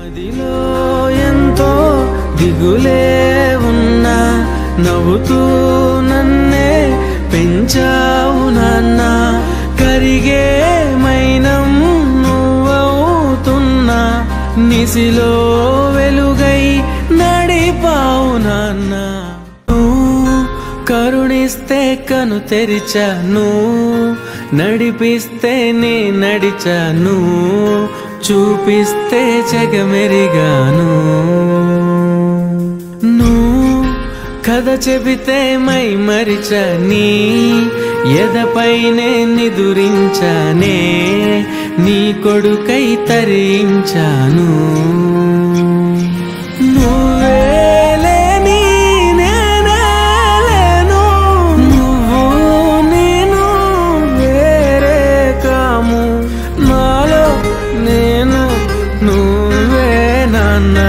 మదిలో ఎంతో దిగులే ఉన్నా నవ్వుతూ నన్నే పెంచావు నాన్న. కరిగే మైనం నువ్వవుతున్నా నిసిలో వెలుగై నడిపావు నాన్న. కరుణిస్తే కను తెరిచాను, నడిపిస్తే నే నడిచాను, చూపిస్తే జగమెరిగాను. నువ్వు కథ చెబితే మై మరిచని ఎదపైనే నిదురించానే, నీ కొడుకై తరించాను. నువ్వే నాన్న.